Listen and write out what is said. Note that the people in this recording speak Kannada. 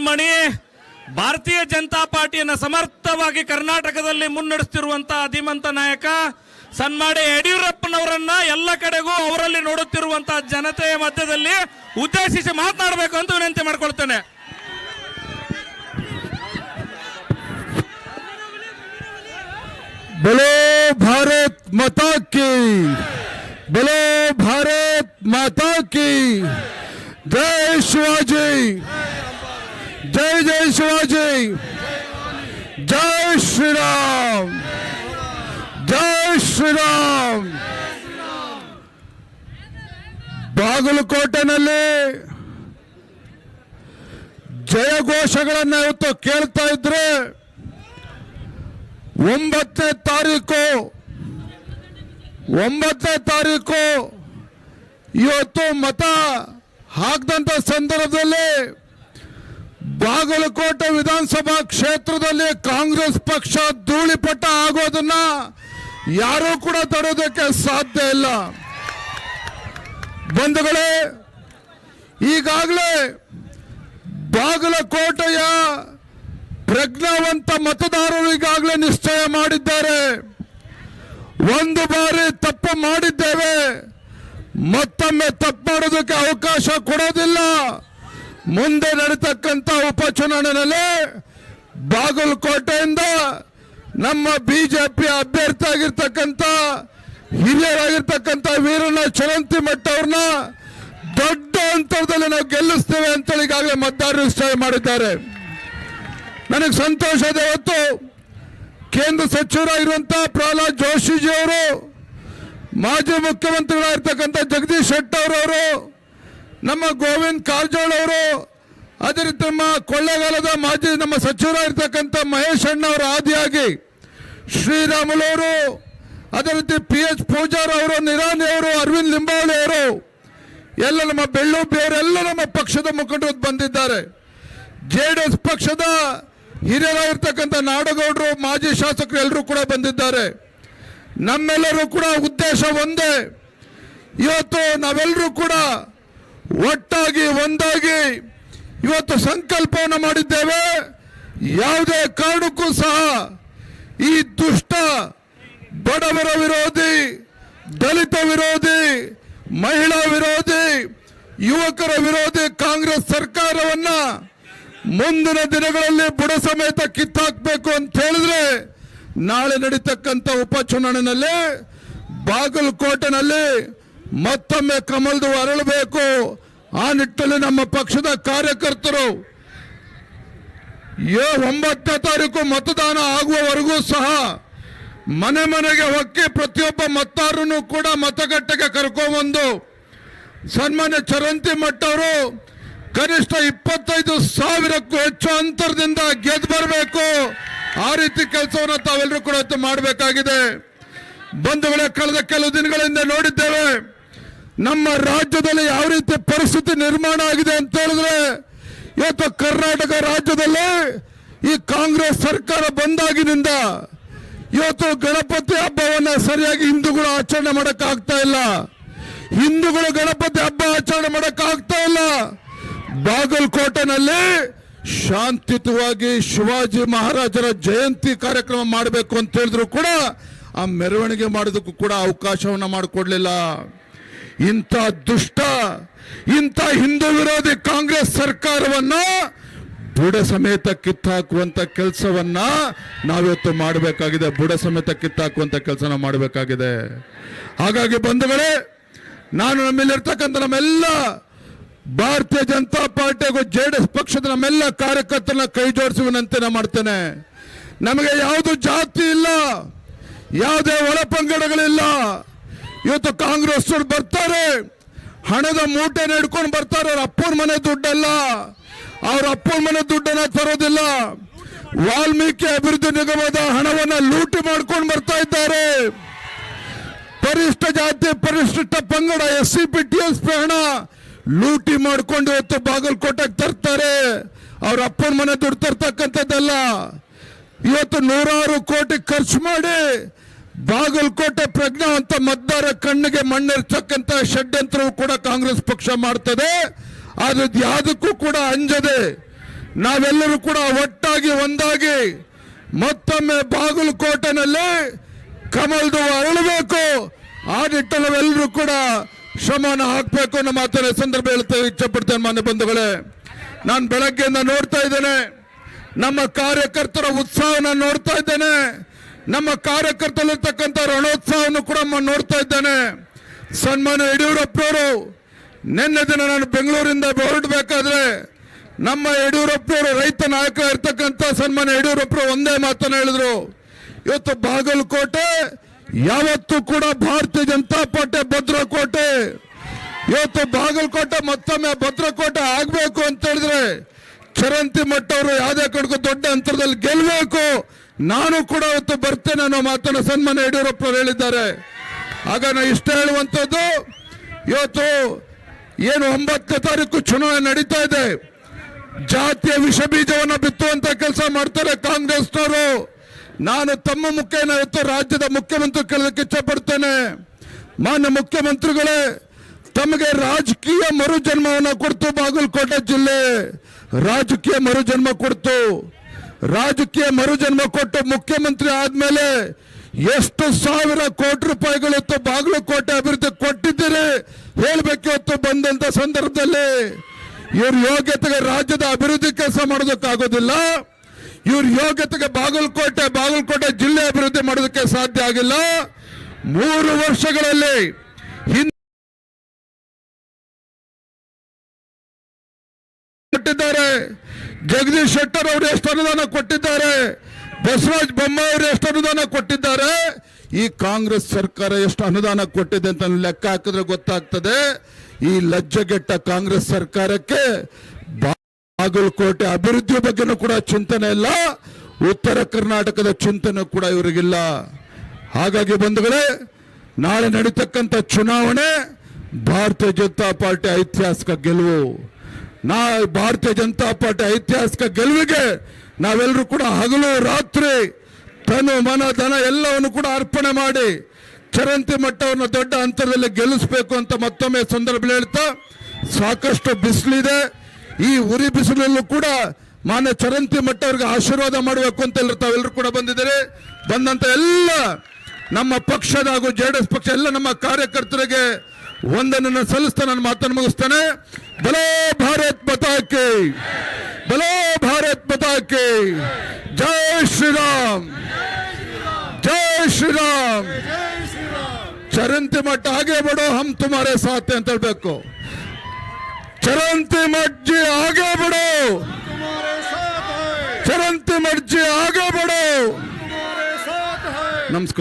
ಶಿರೋಮಣಿ ಭಾರತೀಯ ಜನತಾ ಪಾರ್ಟಿಯನ್ನು ಸಮರ್ಥವಾಗಿ ಕರ್ನಾಟಕದಲ್ಲಿ ಮುನ್ನಡೆಸುತ್ತಿರುವಂತಹ ಧೀಮಂತ ನಾಯಕ ಸನ್ಮಾನ್ಯ ಯಡಿಯೂರಪ್ಪನವರನ್ನ ಎಲ್ಲ ಕಡೆಗೂ ಅವರಲ್ಲಿ ನೋಡುತ್ತಿರುವಂತಹ ಜನತೆಯ ಮಧ್ಯದಲ್ಲಿ ಉದ್ದೇಶಿಸಿ ಮಾತನಾಡಬೇಕು ಅಂತ ವಿನಂತಿ ಮಾಡಿಕೊಳ್ತೇನೆ. बोलो भारत माता की, बोलो भारत माता की जय शिवाजी, जय जय शिवाजी, जय श्री राम, जय श्री राम. ಬಾಗಲಕೋಟೆನಲ್ಲಿ ಜಯಘೋಷಗಳನ್ನ ಇವತ್ತು ಕೇಳ್ತಾ ಇದ್ರೆ 9ನೇ ತಾರೀಕು ಇವತ್ತು ಮತ ಹಾಕದಂತ ಸಂದರ್ಭದಲ್ಲಿ ಬಾಗಲಕೋಟೆ ವಿಧಾನಸಭಾ ಕ್ಷೇತ್ರದಲ್ಲಿ ಕಾಂಗ್ರೆಸ್ ಪಕ್ಷ ಧೂಳಿಪಟ ಆಗೋದನ್ನ ಯಾರೂ ಕೂಡ ತಡೆಯೋದಕ್ಕೆ ಸಾಧ್ಯ ಇಲ್ಲ. ಬಂಧುಗಳೇ, ಈಗಾಗಲೇ ಬಾಗಲಕೋಟೆಯ ಪ್ರಜ್ಞಾವಂತ ಮತದಾರರು ಈಗಾಗಲೇ ನಿಶ್ಚಯ ಮಾಡಿದ್ದಾರೆ. ಒಂದು ಬಾರಿ ತಪ್ಪು ಮಾಡಿದ್ದೇವೆ, ಮತ್ತೊಮ್ಮೆ ತಪ್ಪು ಮಾಡೋದಕ್ಕೆ ಅವಕಾಶ ಕೊಡೋದಿಲ್ಲ. ಮುಂದೆ ನಡೀತಕ್ಕಂಥ ಉಪಚುನಾವಣೆಯಲ್ಲಿ ಬಾಗಲಕೋಟೆಯಿಂದ ನಮ್ಮ ಬಿಜೆಪಿ ಅಭ್ಯರ್ಥಿ ಆಗಿರ್ತಕ್ಕಂಥ ಹಿರಿಯರಾಗಿರ್ತಕ್ಕಂಥ ವೀರಣ್ಣ ಚರಂತಿಮಠ ಅವ್ರನ್ನ ದೊಡ್ಡ ಅಂತರದಲ್ಲಿ ನಾವು ಗೆಲ್ಲಿಸ್ತೇವೆ ಅಂತೇಳಿ ಈಗಾಗಲೇ ಮತದಾರರು ನಿಶ್ಚಯ ಮಾಡಿದ್ದಾರೆ. ನನಗೆ ಸಂತೋಷ ಇದೆ. ಇವತ್ತು ಕೇಂದ್ರ ಸಚಿವರಾಗಿರುವಂತಹ ಪ್ರಹ್ಲಾದ್ ಜೋಶಿಜಿ ಅವರು, ಮಾಜಿ ಮುಖ್ಯಮಂತ್ರಿಗಳಾಗಿರ್ತಕ್ಕಂಥ ಜಗದೀಶ್ ಶೆಟ್ಟರ್ ಅವರು, ನಮ್ಮ ಗೋವಿಂದ್ ಕಾರಜೋಳ ಅವರು, ಅದೇ ರೀತಿ ನಮ್ಮ ಕೊಳ್ಳೇಗಾಲದ ಮಾಜಿ ನಮ್ಮ ಸಚಿವರಾಗಿರ್ತಕ್ಕಂಥ ಮಹೇಶ್ ಅಣ್ಣ ಅವರ ಆದಿಯಾಗಿ ಶ್ರೀರಾಮುಲು ಅವರು, ಅದೇ ರೀತಿ PH ಪೂಜಾರ್ ಅವರು, ನಿರಾಣಿ ಅವರು, ಅರವಿಂದ್ ಲಿಂಬಾವಳಿ ಅವರು, ಎಲ್ಲ ನಮ್ಮ ಬೆಳ್ಳುಬ್ಬಿಯವರೆಲ್ಲ ನಮ್ಮ ಪಕ್ಷದ ಮುಖಂಡರು ಬಂದಿದ್ದಾರೆ. JDS ಪಕ್ಷದ ಹಿರಿಯರಾಗಿರ್ತಕ್ಕಂಥ ನಾಡಗೌಡರು, ಮಾಜಿ ಶಾಸಕರು ಎಲ್ಲರೂ ಕೂಡ ಬಂದಿದ್ದಾರೆ. ನಮ್ಮೆಲ್ಲರೂ ಕೂಡ ಉದ್ದೇಶ ಒಂದೇ. ಇವತ್ತು ನಾವೆಲ್ಲರೂ ಕೂಡ ಒಟ್ಟಾಗಿ ಒಂದಾಗಿ ಇವತ್ತು ಸಂಕಲ್ಪವನ್ನು ಮಾಡಿದ್ದೇವೆ. ಯಾವುದೇ ಕಾರಣಕ್ಕೂ ಸಹ ಈ ದುಷ್ಟ ಬಡವರ ವಿರೋಧಿ, ದಲಿತ ವಿರೋಧಿ, ಮಹಿಳಾ ವಿರೋಧಿ, ಯುವಕರ ವಿರೋಧಿ ಕಾಂಗ್ರೆಸ್ ಸರ್ಕಾರವನ್ನ ಮುಂದಿನ ದಿನಗಳಲ್ಲಿ ಬುಡ ಸಮೇತ ಕಿತ್ತಾಕಬೇಕು ಅಂತ ಹೇಳಿದ್ರೆ ನಾಳೆ ನಡೀತಕ್ಕಂಥ ಉಪಚುನಾವಣೆಯಲ್ಲಿ ಬಾಗಲಕೋಟೆನಲ್ಲಿ ಮತ್ತೊಮ್ಮೆ ಕಮಲದು ಅರಳಬೇಕು. ಆ ನಿಟ್ಟಿನಲ್ಲಿ ನಮ್ಮ ಪಕ್ಷದ ಕಾರ್ಯಕರ್ತರು 9ನೇ ತಾರೀಕು ಮತದಾನ ಆಗುವವರೆಗೂ ಸಹ ಮನೆ ಮನೆಗೆ ಹೋಗಿ ಪ್ರತಿಯೊಬ್ಬ ಮತದಾರನು ಕೂಡ ಮತಗಟ್ಟೆಗೆ ಕರ್ಕೊಂಡ್ಬಂದು ಸನ್ಮಾನ್ಯ ಚರಂತಿಮಠ ಅವರು ಕನಿಷ್ಠ 25,000ಕ್ಕೂ ಹೆಚ್ಚು ಅಂತರದಿಂದ ಗೆದ್ದು ಬರಬೇಕು. ಆ ರೀತಿ ಕೆಲಸವನ್ನು ತಾವೆಲ್ಲರೂ ಕೂಡ ಮಾಡಬೇಕಾಗಿದೆ. ಬಂಧುಗಳೇ, ಕಳೆದ ಕೆಲವು ದಿನಗಳಿಂದ ನೋಡಿದ್ದೇವೆ ನಮ್ಮ ರಾಜ್ಯದಲ್ಲಿ ಯಾವ ರೀತಿ ಪರಿಸ್ಥಿತಿ ನಿರ್ಮಾಣ ಆಗಿದೆ ಅಂತ ಹೇಳಿದ್ರೆ, ಇವತ್ತು ಕರ್ನಾಟಕ ರಾಜ್ಯದಲ್ಲಿ ಈ ಕಾಂಗ್ರೆಸ್ ಸರ್ಕಾರ ಬಂದಾಗಿನಿಂದ ಇವತ್ತು ಗಣಪತಿ ಹಬ್ಬವನ್ನ ಸರಿಯಾಗಿ ಹಿಂದೂಗಳು ಆಚರಣೆ ಮಾಡಕ್ಕಾಗ್ತಾ ಇಲ್ಲ. ಹಿಂದೂಗಳು ಗಣಪತಿ ಹಬ್ಬ ಆಚರಣೆ ಮಾಡಕ್ಕಾಗ್ತಾ ಇಲ್ಲ. ಬಾಗಲಕೋಟೆನಲ್ಲಿ ಶಾಂತಿಯುತವಾಗಿ ಶಿವಾಜಿ ಮಹಾರಾಜರ ಜಯಂತಿ ಕಾರ್ಯಕ್ರಮ ಮಾಡಬೇಕು ಅಂತ ಹೇಳಿದ್ರು ಕೂಡ ಆ ಮೆರವಣಿಗೆ ಮಾಡೋದಕ್ಕೂ ಕೂಡ ಅವಕಾಶವನ್ನ ಮಾಡಿಕೊಡ್ಲಿಲ್ಲ. ಇಂಥ ದುಷ್ಟ, ಇಂಥ ಹಿಂದೂ ವಿರೋಧಿ ಕಾಂಗ್ರೆಸ್ ಸರ್ಕಾರವನ್ನ ಬುಡ ಸಮೇತ ಕಿತ್ತಾಕುವಂತ ಕೆಲಸವನ್ನ ನಾವಿವತ್ತು ಮಾಡಬೇಕಾಗಿದೆ. ಬುಡ ಸಮೇತ ಕಿತ್ತಾಕುವಂತ ಕೆಲಸನ ಮಾಡಬೇಕಾಗಿದೆ. ಹಾಗಾಗಿ ಬಂಧುಗಳೇ, ನಾನು ನಮ್ಮಲ್ಲಿರ್ತಕ್ಕಂಥ ನಮ್ಮೆಲ್ಲ ಭಾರತೀಯ ಜನತಾ ಪಾರ್ಟಿ ಹಾಗೂ JDS ಪಕ್ಷದ ನಮ್ಮೆಲ್ಲ ಕಾರ್ಯಕರ್ತರನ್ನ ಕೈ ಜೋಡಿಸಿ ವಿನಂತಿನ ಮಾಡ್ತೇನೆ. ನಮಗೆ ಯಾವುದು ಜಾತಿ ಇಲ್ಲ, ಯಾವುದೇ ಒಳಪಂಗಡಗಳಿಲ್ಲ. ಇವತ್ತು ಕಾಂಗ್ರೆಸ್ ಬರ್ತಾರೆ, ಹಣದ ಮೂಟೆ ಹಿಡ್ಕೊಂಡು ಬರ್ತಾರೆ. ಅವ್ರ ಅಪ್ಪನ ಮನೆ ದುಡ್ಡಲ್ಲ, ಅವ್ರ ಅಪ್ಪನ ಮನೆ ದುಡ್ಡನ್ನ ತರೋದಿಲ್ಲ. ವಾಲ್ಮೀಕಿ ಅಭಿವೃದ್ಧಿ ನಿಗಮದ ಹಣವನ್ನ ಲೂಟಿ ಮಾಡ್ಕೊಂಡು ಬರ್ತಾ ಇದ್ದಾರೆ. ಪರಿಶಿಷ್ಟ ಜಾತಿ, ಪರಿಶಿಷ್ಟ ಪಂಗಡ, SC TSP ಹಣ ಲೂಟಿ ಮಾಡ್ಕೊಂಡು ಇವತ್ತು ಬಾಗಲಕೋಟೆಗೆ ತರ್ತಾರೆ. ಅವ್ರ ಅಪ್ಪನ ಮನೆ ದುಡ್ಡು ತರ್ತಕ್ಕಂಥದ್ದಲ್ಲ. ಇವತ್ತು 100 ಕೋಟಿ ಖರ್ಚು ಮಾಡಿ ಬಾಗಲಕೋಟೆ ಪ್ರಜ್ಞಾವಂತ ಮತದಾರ ಕಣ್ಣಿಗೆ ಮಣ್ಣಿರ್ತಕ್ಕಂಥ ಷಡ್ಯಂತ್ರವು ಕೂಡ ಕಾಂಗ್ರೆಸ್ ಪಕ್ಷ ಮಾಡ್ತದೆ. ಆದ್ರೆ ಯಾವುದಕ್ಕೂ ಕೂಡ ಅಂಜದೆ ನಾವೆಲ್ಲರೂ ಕೂಡ ಒಟ್ಟಾಗಿ ಒಂದಾಗಿ ಮತ್ತೊಮ್ಮೆ ಬಾಗಲಕೋಟೆನಲ್ಲಿ ಕಮಲದ ಹೂವು ಅರಳಬೇಕು. ಆ ನಿಟ್ಟಿನಲ್ಲಿ ನಾವೆಲ್ಲರೂ ಕೂಡ ಶ್ರಮವನ್ನು ಹಾಕಬೇಕು ಅನ್ನೋ ಮಾತನ್ನ ಸಂದರ್ಭ ಹೇಳ್ತಾ ಇಚ್ಛಪಡ್ತೇನೆ. ಮಾನ್ಯ ಬಂಧುಗಳೇ, ನಾನು ಬೆಳಗ್ಗೆಯಿಂದ ನೋಡ್ತಾ ಇದ್ದೇನೆ, ನಮ್ಮ ಕಾರ್ಯಕರ್ತರ ಉತ್ಸಾಹನ ನೋಡ್ತಾ ಇದ್ದೇನೆ, ನಮ್ಮ ಕಾರ್ಯಕರ್ತರಲ್ಲಿರ್ತಕ್ಕಂಥ ರಣೋತ್ಸಾಹವನ್ನು ಕೂಡ ನೋಡ್ತಾ ಇದ್ದೇನೆ. ಸನ್ಮಾನ್ಯ ಯಡಿಯೂರಪ್ಪನವರು ನಿನ್ನೆ ದಿನ ನಾನು ಬೆಂಗಳೂರಿಂದ ಹೊರಡಬೇಕಾದ್ರೆ ನಮ್ಮ ಯಡಿಯೂರಪ್ಪನವರು ರೈತ ನಾಯಕ ಇರ್ತಕ್ಕಂಥ ಸನ್ಮಾನ್ಯ ಯಡಿಯೂರಪ್ಪರು ಒಂದೇ ಮಾತನ್ನ ಹೇಳಿದ್ರು, ಇವತ್ತು ಬಾಗಲಕೋಟೆ ಯಾವತ್ತೂ ಕೂಡ ಭಾರತೀಯ ಜನತಾ ಪಾರ್ಟಿ ಭದ್ರಕೋಟೆ, ಇವತ್ತು ಬಾಗಲಕೋಟೆ ಮತ್ತೊಮ್ಮೆ ಭದ್ರಕೋಟೆ ಆಗ್ಬೇಕು ಅಂತ ಹೇಳಿದ್ರೆ ಚರಂತಿ ಮಠ ಅವರು ಯಾವುದೇ ಕಡೆಗೂ ದೊಡ್ಡ ಅಂತರದಲ್ಲಿ ಗೆಲ್ಲಬೇಕು, ನಾನು ಕೂಡ ಇವತ್ತು ಬರ್ತೇನೆ ಅನ್ನೋ ಮಾತನ್ನು ಸನ್ಮಾನ್ಯ ಯಡಿಯೂರಪ್ಪನವರು ಹೇಳಿದ್ದಾರೆ. ಆಗ ನಾನು ಇಷ್ಟ ಹೇಳುವಂಥದ್ದು, ಇವತ್ತು ಏನು 9ನೇ ತಾರೀಕು ಚುನಾವಣೆ ನಡೀತಾ ಇದೆ, ಜಾತಿಯ ವಿಷ ಬೀಜವನ್ನು ಬಿತ್ತುವಂತ ಕೆಲಸ ಮಾಡ್ತಾರೆ ಕಾಂಗ್ರೆಸ್ನವರು. ನಾನು ತಮ್ಮ ಮುಖೇನ ಇವತ್ತು ರಾಜ್ಯದ ಮುಖ್ಯಮಂತ್ರಿ ಕೇಳಲಿಕ್ಕೆ ಇಚ್ಛಪಡ್ತೇನೆ. ಮಾನ್ಯ ಮುಖ್ಯಮಂತ್ರಿಗಳೇ, ತಮಗೆ ರಾಜಕೀಯ ಮರುಜನ್ಮವನ್ನು ಕೊಡ್ತು ಬಾಗಲಕೋಟೆ ಜಿಲ್ಲೆ, ರಾಜಕೀಯ ಮರುಜನ್ಮ ಕೊಡ್ತು. ರಾಜಕೀಯ ಮರುಜನ್ಮ ಕೊಟ್ಟು ಮುಖ್ಯಮಂತ್ರಿ ಆದ್ಮೇಲೆ ಎಷ್ಟು ಸಾವಿರ ಕೋಟಿ ರೂಪಾಯಿಗಳು ಇವತ್ತು ಬಾಗಲಕೋಟೆ ಅಭಿವೃದ್ಧಿ ಕೊಟ್ಟಿದ್ದೀರಿ ಹೇಳ್ಬೇಕು. ಇವತ್ತು ಬಂದಂತ ಸಂದರ್ಭದಲ್ಲಿ ಇವ್ರ ಯೋಗ್ಯತೆಗೆ ರಾಜ್ಯದ ಅಭಿವೃದ್ಧಿ ಕೆಲಸ ಮಾಡೋದಕ್ಕಾಗೋದಿಲ್ಲ, ಇವ್ರ ಯೋಗ್ಯತೆಗೆ ಬಾಗಲಕೋಟೆ ಜಿಲ್ಲೆ ಅಭಿವೃದ್ಧಿ ಮಾಡೋದಕ್ಕೆ ಸಾಧ್ಯ ಆಗಿಲ್ಲ. 3 ವರ್ಷಗಳಲ್ಲಿ ಕೊಟ್ಟಿದ್ದಾರೆ. ಜಗದೀಶ್ ಶೆಟ್ಟರ್ ಅವರು ಎಷ್ಟು ಅನುದಾನ ಕೊಟ್ಟಿದ್ದಾರೆ, ಬಸವರಾಜ ಬೊಮ್ಮಾಯಿ ಅವರು ಎಷ್ಟು ಅನುದಾನ ಕೊಟ್ಟಿದ್ದಾರೆ, ಈ ಕಾಂಗ್ರೆಸ್ ಸರ್ಕಾರ ಎಷ್ಟು ಅನುದಾನ ಕೊಟ್ಟಿದೆ ಅಂತ ಲೆಕ್ಕ ಹಾಕಿದ್ರೆ ಗೊತ್ತಾಗ್ತದೆ. ಈ ಲಜ್ಜೆಗೆಟ್ಟ ಕಾಂಗ್ರೆಸ್ ಸರ್ಕಾರಕ್ಕೆ ಬಾಗಲಕೋಟೆ ಅಭಿವೃದ್ಧಿ ಬಗ್ಗೆನೂ ಕೂಡ ಚಿಂತನೆ ಇಲ್ಲ, ಉತ್ತರ ಕರ್ನಾಟಕದ ಚಿಂತನೆ ಕೂಡ ಇವರಿಗಿಲ್ಲ. ಹಾಗಾಗಿ ಬಂಧುಗಳೇ, ನಾಳೆ ನಡೀತಕ್ಕಂಥ ಚುನಾವಣೆ ಭಾರತೀಯ ಜನತಾ ಪಾರ್ಟಿ ಐತಿಹಾಸಿಕ ಗೆಲುವು. ಭಾರತೀಯ ಜನತಾ ಪಾರ್ಟಿ ಐತಿಹಾಸಿಕ ಗೆಲುವಿಗೆ ನಾವೆಲ್ಲರೂ ಕೂಡ ಹಗಲು ರಾತ್ರಿ ತನು ಮನ ಧನ ಎಲ್ಲವನ್ನು ಕೂಡ ಅರ್ಪಣೆ ಮಾಡಿ ಚರಂತಿ ಮಟ್ಟವನ್ನು ದೊಡ್ಡ ಅಂತರದಲ್ಲಿ ಗೆಲ್ಲಿಸಬೇಕು ಅಂತ ಮತ್ತೊಮ್ಮೆ ಸಂದರ್ಭ ಹೇಳ್ತಾ, ಸಾಕಷ್ಟು ಬಿಸಿಲಿದೆ. ಈ ಉರಿ ಬಿಸಿಲಲ್ಲೂ ಕೂಡ ಮಾನ್ಯ ಚರಂತಿ ಮಟ್ಟ ಅವರಿಗೆ ಆಶೀರ್ವಾದ ಮಾಡಬೇಕು ಅಂತ ತಾವೆಲ್ಲರೂ ಕೂಡ ಬಂದಿದ್ದಾರೆ. ಬಂದಂತ ಎಲ್ಲ ನಮ್ಮ ಪಕ್ಷದ ಹಾಗೂ ಜೆಡಿಎಸ್ ಪಕ್ಷ ಎಲ್ಲ ನಮ್ಮ ಕಾರ್ಯಕರ್ತರಿಗೆ ವಂದನೆಯನ್ನು ಸಲ್ಲಿಸ್ತಾ ನಾನು ಮಾತನ್ನು ಮುಗಿಸ್ತೇನೆ. ಬಲೋ ಭಾರತ್ ಮಾತಾ ಕಿ, ಬಲೋ ಭಾರತ್ ಮಾತಾ ಕಿ, ಜೈ ಶ್ರೀರಾಮ್, ಜೈ ಶ್ರೀರಾಮ್. ಚರಂತಿ ಮಠ ಆगे बढ़ो हम तुम्हारे साथ ಅಂತ ಹೇಳ್ಬೇಕು. ಚರಂತಿ ಮಠ ಜಿ ಆगे बढ़ो, ಚರಂತಿ ಮಠ ಜಿ ಆगे बढ़ो. ನಮಸ್ಕಾರ.